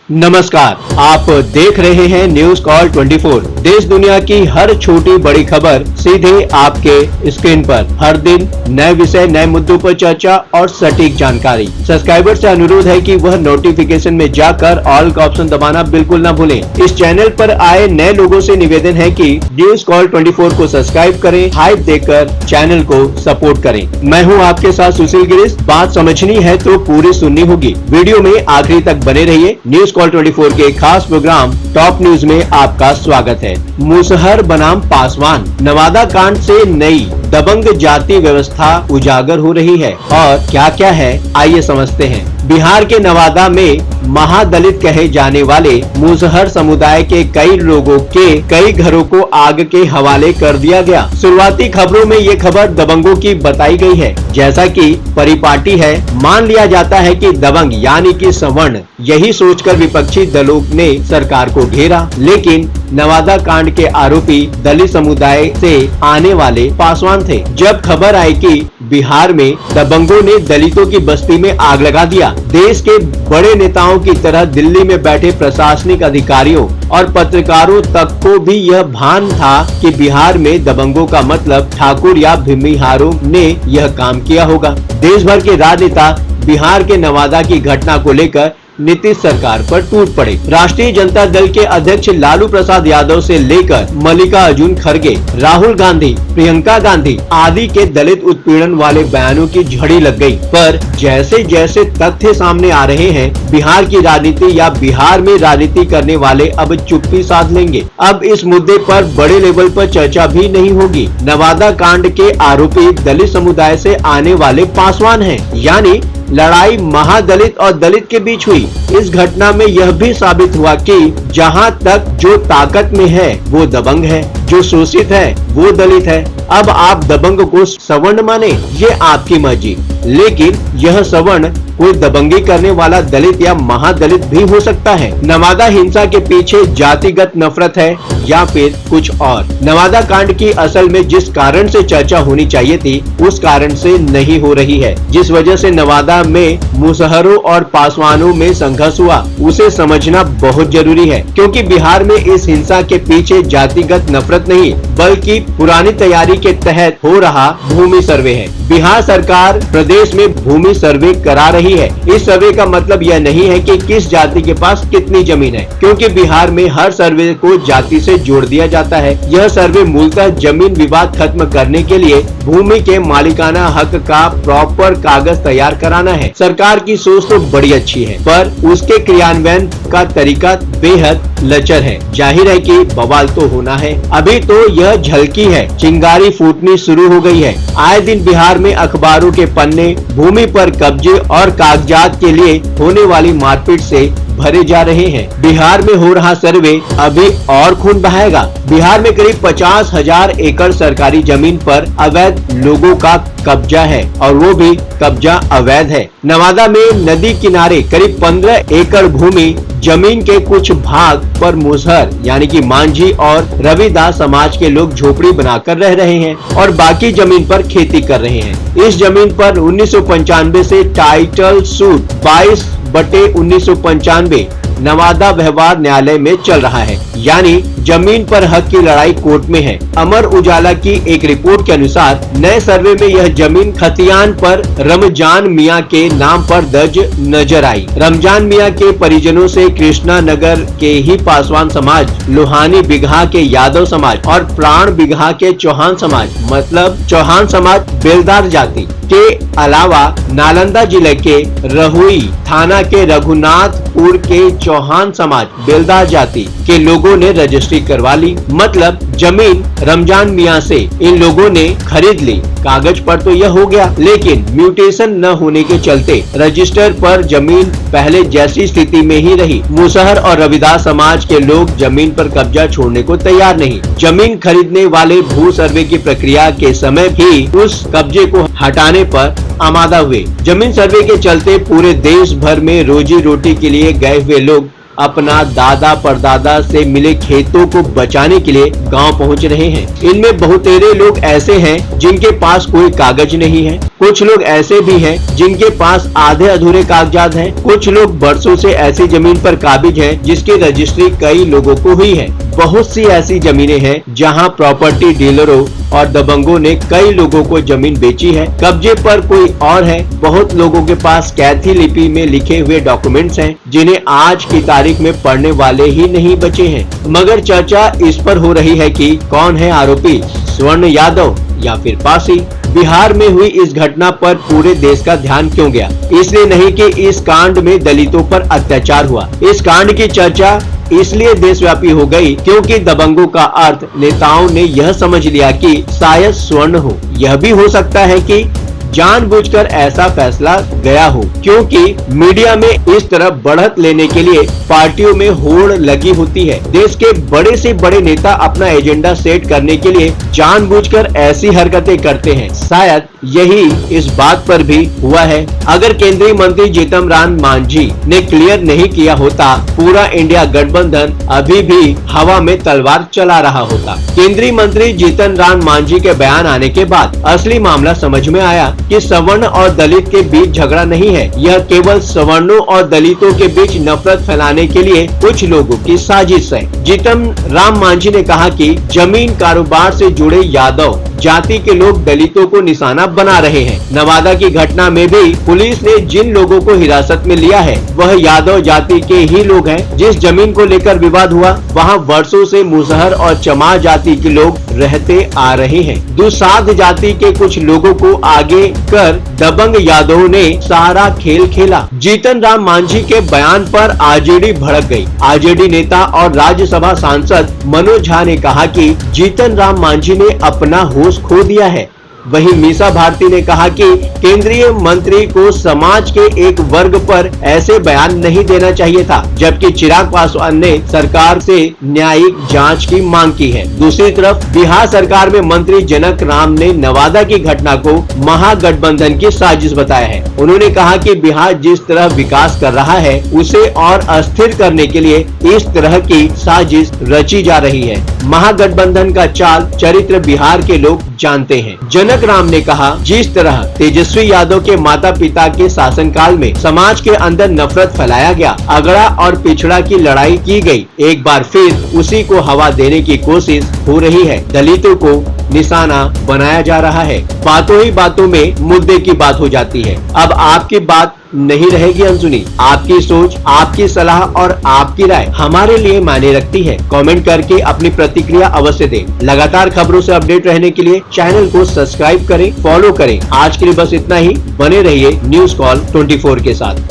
नमस्कार, आप देख रहे हैं न्यूज कॉल 24। देश दुनिया की हर छोटी बड़ी खबर सीधे आपके स्क्रीन पर। हर दिन नए विषय, नए मुद्दों पर चर्चा और सटीक जानकारी। सब्सक्राइबर से अनुरोध है कि वह नोटिफिकेशन में जाकर ऑल का ऑप्शन दबाना बिल्कुल न भूलें। इस चैनल पर आए नए लोगों से निवेदन है कि न्यूज कॉल 24 को सब्सक्राइब करें, हाइप देकर चैनल को सपोर्ट करें। मैं हूँ आपके साथ सुशील गिरीश। बात समझनी है तो पूरी सुननी होगी। वीडियो में आखिरी तक बने रहिए। न्यूज कॉल 24 के खास प्रोग्राम टॉप न्यूज में आपका स्वागत है। मुसहर बनाम पासवान, नवादा कांड से नई दबंग जाति व्यवस्था उजागर हो रही है और क्या क्या है आइए समझते हैं। बिहार के नवादा में महादलित कहे जाने वाले मुसहर समुदाय के कई लोगों के कई घरों को आग के हवाले कर दिया गया। शुरुआती खबरों में ये खबर दबंगों की बताई गई है। जैसा कि परिपाटी है, मान लिया जाता है कि दबंग यानी कि सवर्ण, यही सोचकर विपक्षी दलों ने सरकार को घेरा। लेकिन नवादा कांड के आरोपी दलित समुदाय से आने वाले पासवान थे। जब खबर आई कि बिहार में दबंगों ने दलितों की बस्ती में आग लगा दिया, देश के बड़े नेताओं की तरह दिल्ली में बैठे प्रशासनिक अधिकारियों और पत्रकारों तक को भी यह भान था कि बिहार में दबंगों का मतलब ठाकुर या भूमिहारों ने यह काम किया होगा। देश भर के राजनेता बिहार के नवादा की घटना को लेकर नीतीश सरकार पर टूट पड़े। राष्ट्रीय जनता दल के अध्यक्ष लालू प्रसाद यादव से लेकर मल्लिकार्जुन खड़गे, राहुल गांधी, प्रियंका गांधी आदि के दलित उत्पीड़न वाले बयानों की झड़ी लग गई। पर जैसे जैसे तथ्य सामने आ रहे हैं, बिहार की राजनीति या बिहार में राजनीति करने वाले अब चुप्पी साध लेंगे। अब इस मुद्दे पर बड़े लेवल पर चर्चा भी नहीं होगी। नवादा कांड के आरोपी दलित समुदाय से आने वाले पासवान हैं, यानी लड़ाई महादलित और दलित के बीच हुई। इस घटना में यह भी साबित हुआ कि जहां तक जो ताकत में है वो दबंग है, जो शोषित है वो दलित है। अब आप दबंग को सवर्ण माने, ये आपकी मर्जी, लेकिन यह सवर्ण कोई दबंगी करने वाला दलित या महादलित भी हो सकता है। नवादा हिंसा के पीछे जातिगत नफरत है या फिर कुछ और। नवादा कांड की असल में जिस कारण से चर्चा होनी चाहिए थी, उस कारण से नहीं हो रही है। जिस वजह से नवादा में मुसहरों और पासवानों में संघर्ष हुआ, उसे समझना बहुत जरूरी है, क्योंकि बिहार में इस हिंसा के पीछे जातिगत नफरत नहीं, बल्कि पुरानी तैयारी के तहत हो रहा भूमि सर्वे है। बिहार सरकार प्रदेश में भूमि सर्वे करा रही है। इस सर्वे का मतलब यह नहीं है कि किस जाति के पास कितनी जमीन है, क्योंकि बिहार में हर सर्वे को जाति से जोड़ दिया जाता है। यह सर्वे मूलतः जमीन विवाद खत्म करने के लिए भूमि के मालिकाना हक का प्रॉपर कागज तैयार कराना है। सरकार की सोच तो बड़ी अच्छी है, पर उसके क्रियान्वयन का तरीका बेहद लचर है। जाहिर है कि बवाल तो होना है। अभी तो यह झलकी है, चिंगारी फूटनी शुरू हो गई है। आए दिन बिहार में अखबारों के पन्ने भूमि पर कब्जे और कागजात के लिए होने वाली मारपीट से भरे जा रहे हैं। बिहार में हो रहा सर्वे अभी और खून बहाएगा। बिहार में करीब 50,000 एकड़ सरकारी जमीन पर अवैध लोगों का कब्जा है, और वो भी कब्जा अवैध है। नवादा में नदी किनारे करीब 15 एकड़ भूमि जमीन के कुछ भाग पर मुसहर यानी कि मांझी और रविदास समाज के लोग झोपड़ी बनाकर रह रहे हैं और बाकी जमीन पर खेती कर रहे हैं। इस जमीन पर 1995 से टाइटल सूट 22/1995 नवादा व्यवहार न्यायालय में चल रहा है, यानी जमीन पर हक की लड़ाई कोर्ट में है। अमर उजाला की एक रिपोर्ट के अनुसार नए सर्वे में यह जमीन खतियान पर रमजान मियां के नाम पर दर्ज नजर आई। रमजान मियां के परिजनों से कृष्णा नगर के ही पासवान समाज, लोहानी बिगहा के यादव समाज और प्राण बिगहा के चौहान समाज, मतलब चौहान समाज बेलदार जाति के अलावा नालंदा जिले के रहुई थाना के रघुनाथपुर के चौहान समाज बेलदार जाति के लोगों ने रजिस्ट्री करवा ली। मतलब जमीन रमजान मियां से इन लोगों ने खरीद ली। कागज पर तो यह हो गया, लेकिन म्यूटेशन न होने के चलते रजिस्टर पर जमीन पहले जैसी स्थिति में ही रही। मुसहर और रविदास समाज के लोग जमीन पर कब्जा छोड़ने को तैयार नहीं। जमीन खरीदने वाले भू सर्वे की प्रक्रिया के समय ही उस कब्जे को हटाने पर आमादा हुए। जमीन सर्वे के चलते पूरे देश भर में रोजी रोटी के लिए गए हुए लोग अपना दादा परदादा से मिले खेतों को बचाने के लिए गांव पहुंच रहे हैं। इनमें बहुतेरे लोग ऐसे हैं जिनके पास कोई कागज नहीं है, कुछ लोग ऐसे भी हैं जिनके पास आधे अधूरे कागजात हैं, कुछ लोग बरसों से ऐसी जमीन पर काबिज हैं जिसकी रजिस्ट्री कई लोगों को हुई है। बहुत सी ऐसी जमीनें हैं जहां प्रॉपर्टी डीलरों और दबंगों ने कई लोगों को जमीन बेची है, कब्जे पर कोई और है। बहुत लोगों के पास कैथी लिपि में लिखे हुए डॉक्यूमेंट्स हैं जिन्हें आज की तारीख में पढ़ने वाले ही नहीं बचे हैं। मगर चर्चा इस पर हो रही है कि कौन है आरोपी, स्वर्ण यादव या फिर पासी। बिहार में हुई इस घटना पर पूरे देश का ध्यान क्यों गया? इसलिए नहीं कि इस कांड में दलितों पर अत्याचार हुआ, इस कांड की चर्चा इसलिए देशव्यापी हो गई क्योंकि दबंगों का अर्थ नेताओं ने यह समझ लिया कि शायद स्वर्ण हो। यह भी हो सकता है कि जानबूझकर ऐसा फैसला गया हो, क्योंकि मीडिया में इस तरह बढ़त लेने के लिए पार्टियों में होड़ लगी होती है। देश के बड़े से बड़े नेता अपना एजेंडा सेट करने के लिए जानबूझकर ऐसी हरकतें करते हैं। शायद यही इस बात पर भी हुआ है। अगर केंद्रीय मंत्री जीतन राम मांझी ने क्लियर नहीं किया होता, पूरा इंडिया गठबंधन अभी भी हवा में तलवार चला रहा होता। केंद्रीय मंत्री जीतन राम मांझी के बयान आने के बाद असली मामला समझ में आया कि सवर्ण और दलित के बीच झगड़ा नहीं है, यह केवल सवर्णों और दलितों के बीच नफरत फैलाने के लिए कुछ लोगों की साजिश है। जीतन राम मांझी ने कहा कि जमीन कारोबार से जुड़े यादव जाति के लोग दलितों को निशाना बना रहे हैं। नवादा की घटना में भी पुलिस ने जिन लोगों को हिरासत में लिया है वह यादव जाति के ही लोग हैं। जिस जमीन को लेकर विवाद हुआ वहां वर्षों से मुसहर और चमार जाति के लोग रहते आ रहे हैं। दुसाध जाति के कुछ लोगों को आगे कर दबंग यादवों ने सारा खेल खेला। जीतन राम मांझी के बयान पर आरजेडी भड़क गई। आरजेडी नेता और राज्यसभा सांसद मनोज झा ने कहा कि जीतन राम मांझी ने अपना होश खो दिया है। वहीं मीसा भारती ने कहा कि केंद्रीय मंत्री को समाज के एक वर्ग पर ऐसे बयान नहीं देना चाहिए था, जबकि चिराग पासवान ने सरकार से न्यायिक जांच की मांग की है। दूसरी तरफ बिहार सरकार में मंत्री जनक राम ने नवादा की घटना को महागठबंधन की साजिश बताया है। उन्होंने कहा कि बिहार जिस तरह विकास कर रहा है उसे और अस्थिर करने के लिए इस तरह की साजिश रची जा रही है। महागठबंधन का चाल चरित्र बिहार के लोग जानते हैं। जनक राम ने कहा, जिस तरह तेजस्वी यादव के माता पिता के शासनकाल में समाज के अंदर नफरत फैलाया गया, अगड़ा और पिछड़ा की लड़ाई की गई, एक बार फिर उसी को हवा देने की कोशिश हो रही है। दलितों को निशाना बनाया जा रहा है। बातों ही बातों में मुद्दे की बात हो जाती है। अब आपकी बात नहीं रहेगी अनसुनी। आपकी सोच, आपकी सलाह और आपकी राय हमारे लिए मायने रखती है। कमेंट करके अपनी प्रतिक्रिया अवश्य दें। लगातार खबरों से अपडेट रहने के लिए चैनल को सब्सक्राइब करें, फॉलो करें। आज के लिए बस इतना ही। बने रहिए न्यूज़ कॉल 24 के साथ।